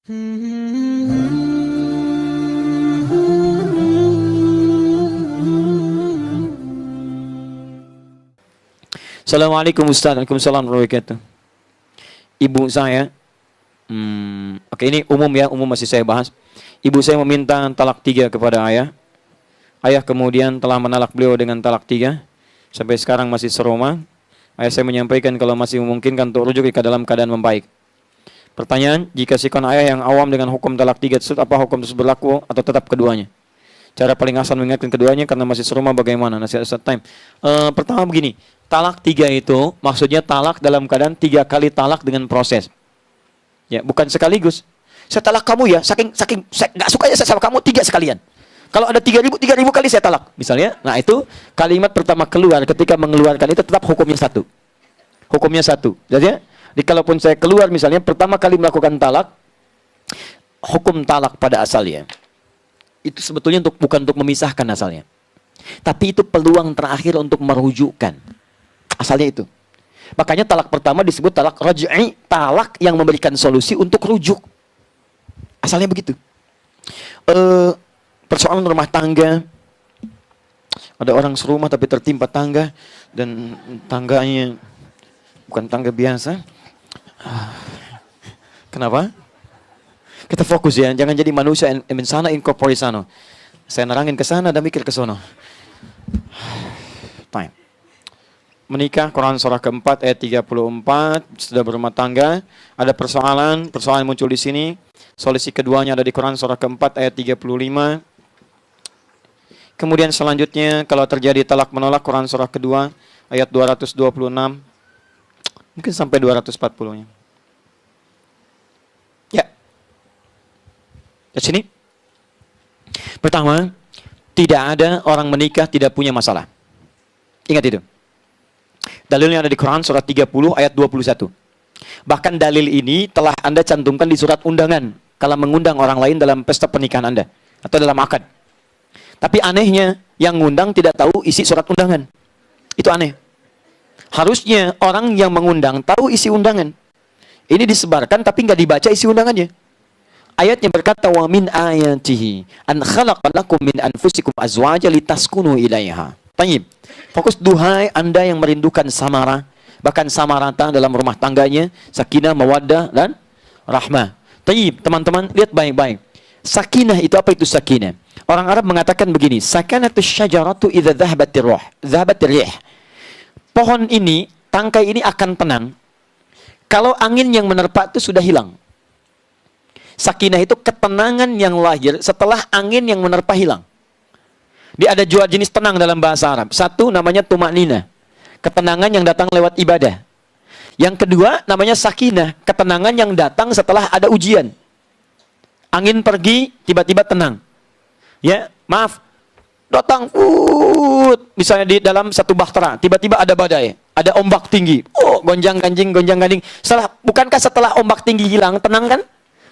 Assalamualaikum Ustaz. Waalaikumsalam warahmatullahi wabarakatuh. Ibu saya, oke ini umum ya, umum masih saya bahas. Ibu saya meminta talak 3 kepada ayah. Ayah kemudian telah menalak beliau dengan talak 3. Sampai sekarang masih serumah. Ayah saya menyampaikan kalau masih memungkinkan untuk rujuk jika dalam keadaan membaik. Pertanyaan, jika sikon ayah yang awam dengan hukum talak 3 tersebut, apa hukum tersebut berlaku atau tetap keduanya? Cara paling asal mengingatkan keduanya karena masih serumah bagaimana? Nasihat Ustaz time. Pertama begini, talak 3 itu maksudnya talak dalam keadaan 3 kali talak dengan proses. Ya, bukan sekaligus. Saya talak kamu ya, saking saya nggak suka ya sama kamu 3 sekalian. Kalau ada 3.000 kali saya talak, misalnya. Nah itu kalimat pertama keluar, ketika mengeluarkan itu tetap hukumnya 1. Hukumnya 1. Jadi kalaupun saya keluar misalnya pertama kali melakukan talak, hukum talak pada asalnya itu sebetulnya bukan untuk memisahkan asalnya, tapi itu peluang terakhir untuk merujukkan asalnya itu. Makanya talak pertama disebut talak raj'i, talak yang memberikan solusi untuk rujuk. Asalnya begitu. Persoalan rumah tangga, ada orang serumah tapi tertimpa tangga dan tangganya bukan tangga biasa. Kenapa? Kita fokus ya, jangan jadi manusia in sana in corpore sano. Saya nerangin ke sana dan mikir ke sono. Time. Menikah, Quran surah keempat ayat 34, sudah berumah tangga, ada persoalan muncul di sini. Solusi keduanya ada di Quran surah keempat ayat 35. Kemudian selanjutnya kalau terjadi talak menolak, Quran surah kedua ayat 226. Mungkin sampai 240-nya. Ya. Di sini. Pertama, tidak ada orang menikah tidak punya masalah. Ingat itu. Dalilnya ada di Quran surah 30 ayat 21. Bahkan dalil ini telah Anda cantumkan di surat undangan kalau mengundang orang lain dalam pesta pernikahan Anda atau dalam akad. Tapi anehnya yang ngundang tidak tahu isi surat undangan. Itu aneh. Harusnya orang yang mengundang tahu isi undangan. Ini disebarkan tapi nggak dibaca isi undangannya. Ayatnya berkata, wa min ayatihi an khalaqa lakum min anfusikum azwaja litaskunu ilaiha. Tayyib. Fokus, duhai Anda yang merindukan samara, bahkan samarata dalam rumah tangganya, sakinah, mawaddah dan rahmah. Tayyib, teman-teman lihat baik-baik. Sakinah itu apa itu sakinah? Orang Arab mengatakan begini, sakanatus syajaratu idza dhahabatir ruh, dhahabatir rih. Pohon ini, tangkai ini akan tenang kalau angin yang menerpa itu sudah hilang. Sakinah itu ketenangan yang lahir setelah angin yang menerpa hilang. Dia ada dua jenis tenang dalam bahasa Arab. Satu namanya tumanina, ketenangan yang datang lewat ibadah. Yang kedua namanya sakinah, ketenangan yang datang setelah ada ujian. Angin pergi, tiba-tiba tenang. Ya, maaf, datang, misalnya di dalam satu bahtera, tiba-tiba ada badai, ada ombak tinggi, gonjang-ganjing. Bukankah setelah ombak tinggi hilang, tenang kan?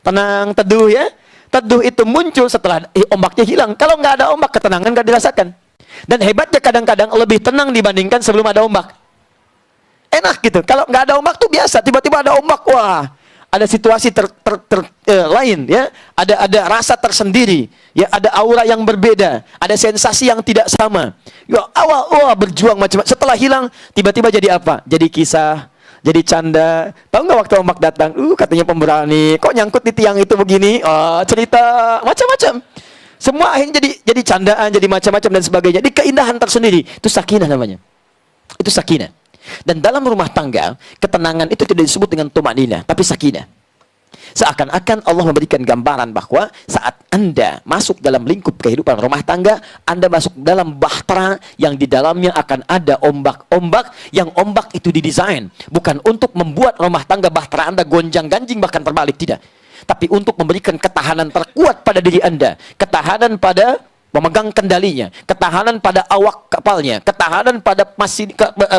Tenang, teduh ya. Teduh itu muncul setelah ombaknya hilang. Kalau nggak ada ombak, ketenangan nggak dirasakan. Dan hebatnya kadang-kadang lebih tenang dibandingkan sebelum ada ombak. Enak gitu. Kalau nggak ada ombak tuh biasa. Tiba-tiba ada ombak, wah, ada situasi lain ya. Ada rasa tersendiri. Ya, ada aura yang berbeda. Ada sensasi yang tidak sama. Ya, awal berjuang macam-macam. Setelah hilang, tiba-tiba jadi apa? Jadi kisah. Jadi canda. Tahu nggak waktu ombak datang? Katanya pemberani. Kok nyangkut di tiang itu begini? Cerita macam-macam. Semua akhirnya jadi candaan, jadi macam-macam dan sebagainya. Di keindahan tersendiri. Itu sakinah namanya. Itu sakinah. Dan dalam rumah tangga, ketenangan itu tidak disebut dengan tumanina, tapi sakinah. Seakan-akan Allah memberikan gambaran bahwa saat Anda masuk dalam lingkup kehidupan rumah tangga, Anda masuk dalam bahtera yang di dalamnya akan ada ombak-ombak, yang ombak itu didesain bukan untuk membuat rumah tangga bahtera Anda gonjang-ganjing bahkan terbalik, tidak. Tapi untuk memberikan ketahanan terkuat pada diri Anda, ketahanan pada memegang kendalinya, ketahanan pada awak kapalnya, ketahanan pada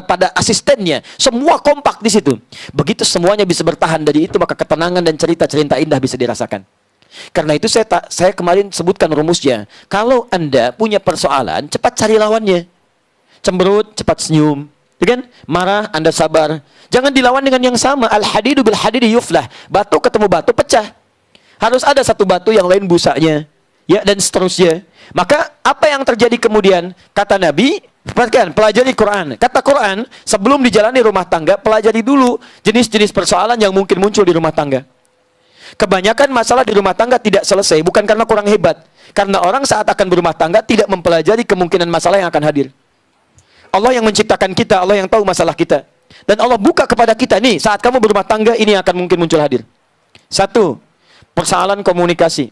pada asistennya, semua kompak di situ. Begitu semuanya bisa bertahan dari itu, maka ketenangan dan cerita-cerita indah bisa dirasakan. Karena itu saya kemarin sebutkan rumusnya. Kalau Anda punya persoalan, cepat cari lawannya. Cemberut, cepat senyum. Ya kan? Marah, Anda sabar. Jangan dilawan dengan yang sama. Al-hadidu bil hadidi yuflah. Batu ketemu batu, pecah. Harus ada satu batu yang lain busanya. Ya, dan seterusnya. Maka apa yang terjadi kemudian? Kata Nabi, perhatikan, pelajari Quran. Kata Quran, sebelum dijalani rumah tangga, pelajari dulu jenis-jenis persoalan yang mungkin muncul di rumah tangga. Kebanyakan masalah di rumah tangga tidak selesai, bukan karena kurang hebat. Karena orang saat akan berumah tangga tidak mempelajari kemungkinan masalah yang akan hadir. Allah yang menciptakan kita, Allah yang tahu masalah kita. Dan Allah buka kepada kita, nih, saat kamu berumah tangga, ini akan mungkin muncul hadir. Satu, persoalan komunikasi.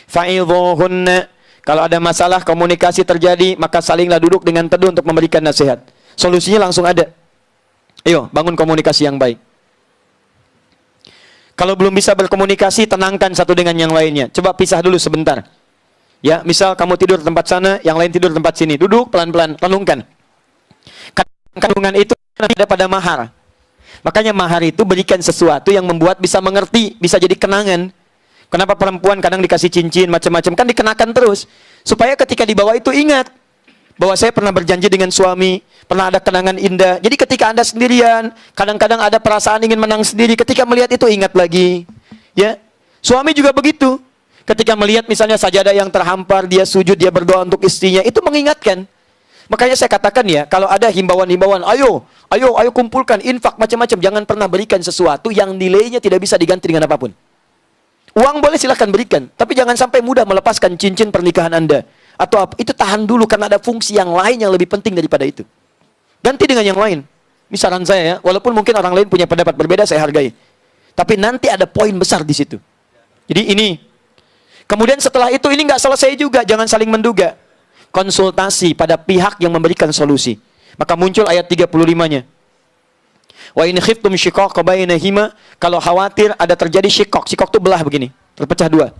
Fa'idhuhunna, kalau ada masalah komunikasi terjadi, maka salinglah duduk dengan teduh untuk memberikan nasihat. Solusinya langsung ada. Ayo, bangun komunikasi yang baik. Kalau belum bisa berkomunikasi, tenangkan satu dengan yang lainnya. Coba pisah dulu sebentar. Ya, misal kamu tidur tempat sana, yang lain tidur tempat sini. Duduk pelan-pelan, renungkan. Kandungan itu ada pada mahar. Makanya mahar itu berikan sesuatu yang membuat bisa mengerti, bisa jadi kenangan. Kenapa perempuan kadang dikasih cincin macam-macam, kan dikenakan terus. Supaya ketika dibawa itu ingat bahwa saya pernah berjanji dengan suami, pernah ada kenangan indah. Jadi ketika Anda sendirian, kadang-kadang ada perasaan ingin menang sendiri, ketika melihat itu ingat lagi. Ya. Suami juga begitu. Ketika melihat misalnya sajadah yang terhampar, dia sujud, dia berdoa untuk istrinya, itu mengingatkan. Makanya saya katakan ya, kalau ada himbauan-himbauan, ayo kumpulkan, infak macam-macam, jangan pernah berikan sesuatu yang nilainya tidak bisa diganti dengan apapun. Uang boleh silahkan berikan, tapi jangan sampai mudah melepaskan cincin pernikahan Anda. Atau apa, itu tahan dulu karena ada fungsi yang lain yang lebih penting daripada itu. Ganti dengan yang lain. Ini saran saya ya, walaupun mungkin orang lain punya pendapat berbeda, saya hargai. Tapi nanti ada poin besar di situ. Jadi ini. Kemudian setelah itu ini nggak selesai juga, jangan saling menduga. Konsultasi pada pihak yang memberikan solusi. Maka muncul ayat 35-nya. Wa in khiftum shiqaqa bainahuma, kalau khawatir ada terjadi shiqaq. Shiqaq itu belah begini, terpecah dua.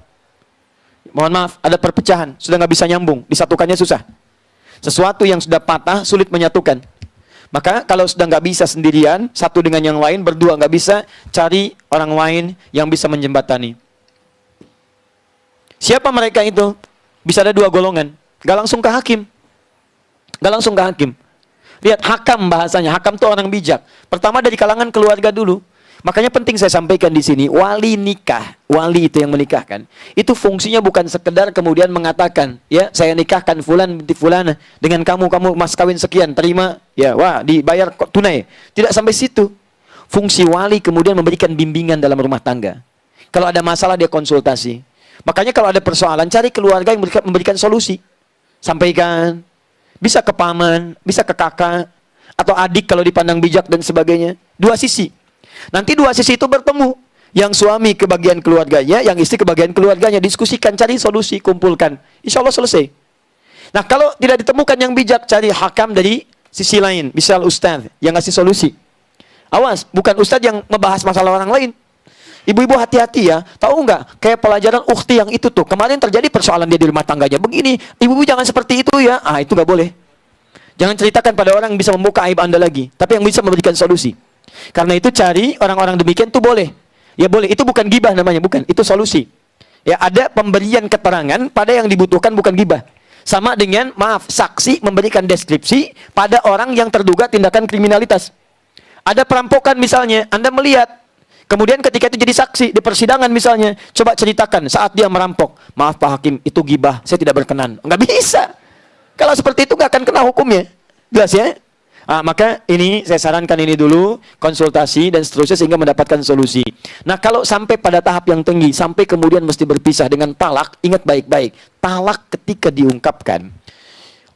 Mohon maaf, ada perpecahan, sudah nggak bisa nyambung, disatukannya susah. Sesuatu yang sudah patah sulit menyatukan. Maka kalau sudah nggak bisa sendirian, satu dengan yang lain, berdua nggak bisa, cari orang lain yang bisa menjembatani. Siapa mereka itu? Bisa ada dua golongan. Gak langsung ke hakim. Gak langsung ke hakim. Lihat, hakam bahasanya. Hakam itu orang bijak. Pertama dari kalangan keluarga dulu. Makanya penting saya sampaikan di sini, wali nikah, wali itu yang menikahkan, itu fungsinya bukan sekedar kemudian mengatakan, ya saya nikahkan fulan binti fulana dengan kamu mas kawin sekian, terima, ya wah dibayar tunai. Tidak sampai situ. Fungsi wali kemudian memberikan bimbingan dalam rumah tangga. Kalau ada masalah dia konsultasi. Makanya kalau ada persoalan, cari keluarga yang memberikan solusi. Sampaikan. Bisa ke paman, bisa ke kakak, atau adik kalau dipandang bijak dan sebagainya. Dua sisi. Nanti dua sisi itu bertemu. Yang suami ke bagian keluarganya, yang istri ke bagian keluarganya. Diskusikan, cari solusi, kumpulkan. Insya Allah selesai. Nah kalau tidak ditemukan yang bijak, cari hakam dari sisi lain. Misal ustaz yang ngasih solusi. Awas, bukan ustaz yang membahas masalah orang lain. Ibu-ibu hati-hati ya, tahu nggak? Kayak pelajaran ukhti yang itu tuh, kemarin terjadi persoalan dia di rumah tangganya. Begini, ibu-ibu jangan seperti itu ya. Ah, itu nggak boleh. Jangan ceritakan pada orang yang bisa membuka aib Anda lagi, tapi yang bisa memberikan solusi. Karena itu cari orang-orang demikian tuh boleh. Ya boleh, itu bukan gibah namanya, bukan. Itu solusi. Ya ada pemberian keterangan pada yang dibutuhkan, bukan gibah. Sama dengan, maaf, saksi memberikan deskripsi pada orang yang terduga tindakan kriminalitas. Ada perampokan misalnya, Anda melihat. Kemudian ketika itu jadi saksi di persidangan misalnya, coba ceritakan saat dia merampok. Maaf Pak Hakim, itu gibah, saya tidak berkenan. Nggak bisa. Kalau seperti itu nggak akan kena hukumnya. Jelas ya? Maka ini saya sarankan ini dulu, konsultasi dan seterusnya sehingga mendapatkan solusi. Nah kalau sampai pada tahap yang tinggi, sampai kemudian mesti berpisah dengan talak, ingat baik-baik. Talak ketika diungkapkan,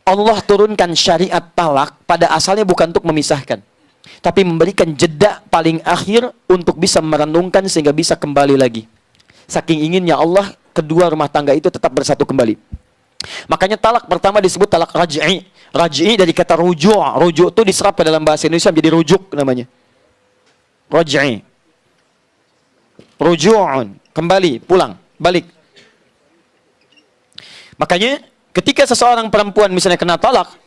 Allah turunkan syariat talak pada asalnya bukan untuk memisahkan. Tapi memberikan jeda paling akhir untuk bisa merenungkan sehingga bisa kembali lagi. Saking inginnya Allah, kedua rumah tangga itu tetap bersatu kembali. Makanya talak pertama disebut talak raj'i. Raj'i dari kata ruju'. Ruju' itu diserap ke dalam bahasa Indonesia menjadi rujuk namanya. Raj'i. Ruju'un. Kembali, pulang, balik. Makanya ketika seseorang perempuan misalnya kena talak,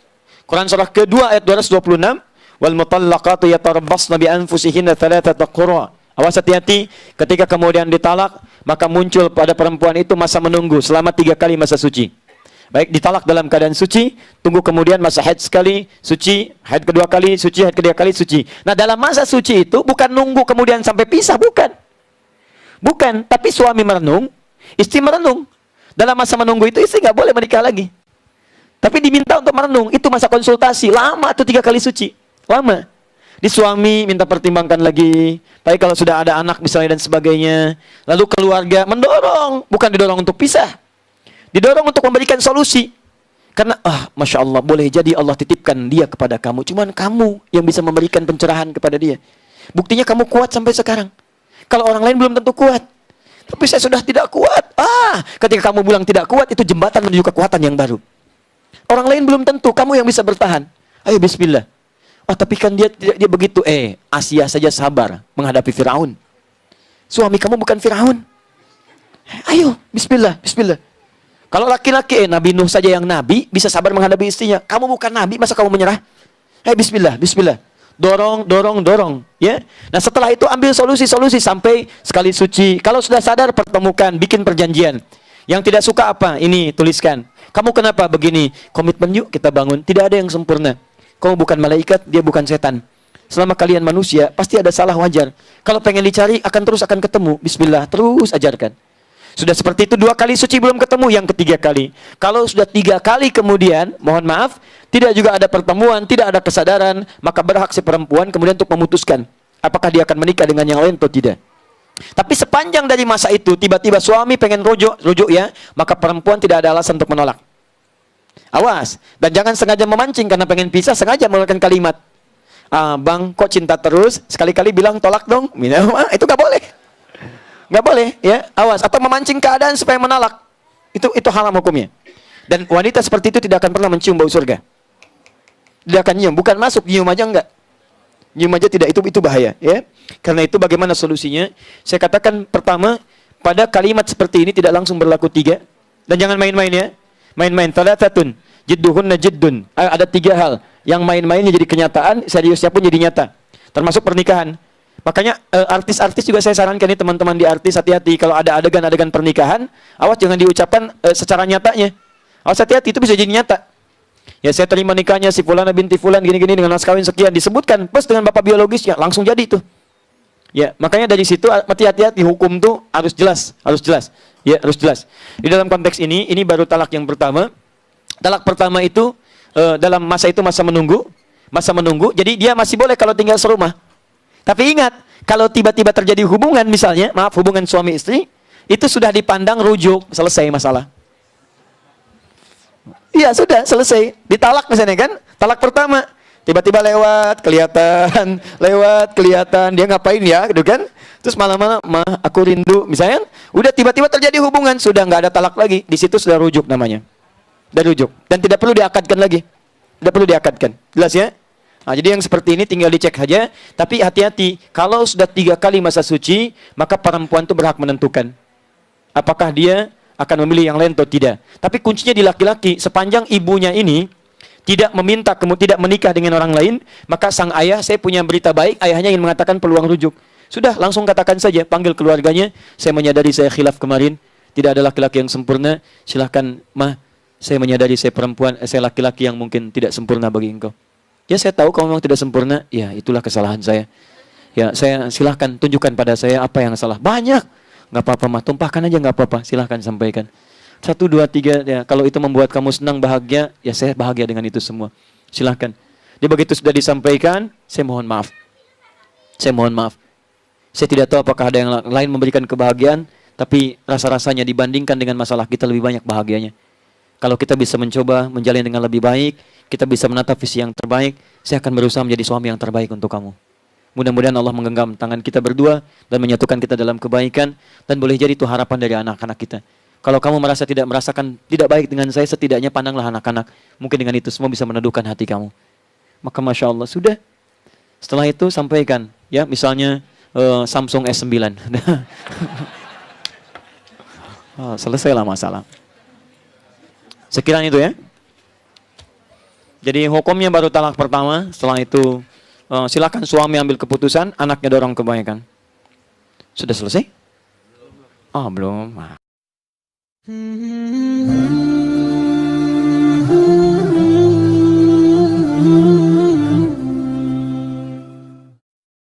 Quran surah kedua ayat 226, wal mutallaqatu yatarabbasna bi anfusihinna thalathata qura. Awas hati-hati ketika kemudian ditalak, maka muncul pada perempuan itu masa menunggu selama 3 kali masa suci. Baik ditalak dalam keadaan suci, tunggu kemudian masa haid sekali, suci, haid kedua kali, suci, haid ketiga kali, suci. Nah dalam masa suci itu bukan nunggu kemudian sampai pisah, bukan. Bukan, tapi suami merenung, istri merenung. Dalam masa menunggu itu istri nggak boleh menikah lagi. Tapi diminta untuk merenung, itu masa konsultasi, lama tuh 3 kali suci, lama. Di suami minta pertimbangkan lagi, baik kalau sudah ada anak misalnya dan sebagainya. Lalu keluarga mendorong, bukan didorong untuk pisah, didorong untuk memberikan solusi. Karena, Masya Allah, boleh jadi Allah titipkan dia kepada kamu, cuman kamu yang bisa memberikan pencerahan kepada dia. Buktinya kamu kuat sampai sekarang. Kalau orang lain belum tentu kuat. Tapi saya sudah tidak kuat. Ketika kamu bilang tidak kuat, itu jembatan menuju kekuatan yang baru. Orang lain belum tentu, kamu yang bisa bertahan. Ayo bismillah. Tapi kan dia begitu. Asia saja sabar menghadapi Firaun. Suami kamu bukan Firaun. Ayo, bismillah, bismillah. Kalau laki-laki, Nabi Nuh saja yang nabi bisa sabar menghadapi istrinya. Kamu bukan nabi, masa kamu menyerah? Bismillah, bismillah. Dorong, dorong, dorong, ya. Nah, setelah itu ambil solusi-solusi sampai sekali suci. Kalau sudah sadar, pertemukan, bikin perjanjian. Yang tidak suka apa? Ini tuliskan. Kamu kenapa begini? Komitmen yuk kita bangun. Tidak ada yang sempurna. Kamu bukan malaikat, dia bukan setan. Selama kalian manusia, pasti ada salah, wajar. Kalau pengen dicari, akan ketemu. Bismillah, terus ajarkan. Sudah seperti itu 2 kali suci belum ketemu, yang ketiga kali. Kalau sudah 3 kali kemudian, mohon maaf, tidak juga ada pertemuan, tidak ada kesadaran, maka berhak si perempuan kemudian untuk memutuskan apakah dia akan menikah dengan yang lain atau tidak. Tapi sepanjang dari masa itu, tiba-tiba suami pengen rujuk ya, maka perempuan tidak ada alasan untuk menolak. Awas, dan jangan sengaja memancing karena pengen pisah, sengaja mengeluarkan kalimat. Bang, kok cinta terus? Sekali-kali bilang tolak dong. Itu gak boleh. Nggak boleh, ya, awas. Atau memancing keadaan supaya menolak, itu haram hukumnya. Dan wanita seperti itu tidak akan pernah mencium bau surga. Tidak akan nyium, bukan masuk, nyium aja enggak. Nyium aja tidak, itu bahaya, ya. Karena itu bagaimana solusinya? Saya katakan pertama, pada kalimat seperti ini tidak langsung berlaku 3. Dan jangan main-main, ya. Main-main, thalathatun jidduhunna jiddun. Ada 3 hal yang main-mainnya jadi kenyataan, seriusnya pun jadi nyata. Termasuk pernikahan. Makanya artis-artis juga saya sarankan nih, teman-teman di artis, hati-hati kalau ada adegan-adegan pernikahan, awas jangan diucapkan secara nyatanya. Awas, hati-hati, itu bisa jadi nyata. Ya, saya terima nikahnya si Fulana binti Fulan gini-gini dengan mas kawin sekian, disebutkan plus dengan bapak biologisnya, langsung jadi itu. Ya, makanya dari situ hati-hati, hukum tuh harus jelas, harus jelas. Ya, harus jelas. Di dalam konteks ini baru talak yang pertama. Talak pertama itu dalam masa itu masa menunggu. Jadi dia masih boleh kalau tinggal serumah. Tapi ingat, kalau tiba-tiba terjadi hubungan misalnya, hubungan suami istri, itu sudah dipandang rujuk, selesai masalah. Iya, sudah selesai. Ditalak misalnya kan, talak pertama, tiba-tiba lewat, kelihatan, dia ngapain ya, gitu kan? Terus malam-malam, aku rindu, misalnya, udah tiba-tiba terjadi hubungan, sudah nggak ada talak lagi, di situ sudah rujuk namanya, sudah rujuk, dan tidak perlu diakadkan lagi, tidak perlu diakadkan, jelas ya? Nah, jadi yang seperti ini tinggal dicek saja. Tapi hati-hati, kalau sudah 3 kali masa suci, maka perempuan itu berhak menentukan apakah dia akan memilih yang lain atau tidak. Tapi kuncinya di laki-laki. Sepanjang ibunya ini tidak meminta, tidak menikah dengan orang lain, maka sang ayah, saya punya berita baik, ayahnya ingin mengatakan peluang rujuk. Sudah, langsung katakan saja, panggil keluarganya. Saya menyadari saya khilaf kemarin, tidak ada laki-laki yang sempurna. Silahkan, saya menyadari saya perempuan, saya laki-laki yang mungkin tidak sempurna bagi engkau. Ya, saya tahu kamu memang tidak sempurna. Ya, itulah kesalahan saya. Ya, saya silahkan tunjukkan pada saya apa yang salah. Banyak. Nggak apa-apa, tumpahkan aja, nggak apa-apa. Silahkan sampaikan. 1, 2, 3. Ya, kalau itu membuat kamu senang, bahagia, ya saya bahagia dengan itu semua. Silahkan. Dia begitu sudah disampaikan, saya mohon maaf. Saya mohon maaf. Saya tidak tahu apakah ada yang lain memberikan kebahagiaan, tapi rasa-rasanya dibandingkan dengan masalah kita lebih banyak bahagianya. Kalau kita bisa mencoba menjalin dengan lebih baik, kita bisa menatap visi yang terbaik, saya akan berusaha menjadi suami yang terbaik untuk kamu. Mudah-mudahan Allah menggenggam tangan kita berdua dan menyatukan kita dalam kebaikan, dan boleh jadi itu harapan dari anak-anak kita. Kalau kamu merasa tidak merasakan tidak baik dengan saya, setidaknya pandanglah anak-anak. Mungkin dengan itu semua bisa meneduhkan hati kamu. Maka Masya Allah, sudah. Setelah itu sampaikan, ya misalnya Samsung S9. Selesailah masalah. Sekiranya itu ya. Jadi hukumnya baru talak pertama. Setelah itu silakan suami ambil keputusan, anaknya dorong kebaikan. Sudah selesai? Oh, belum.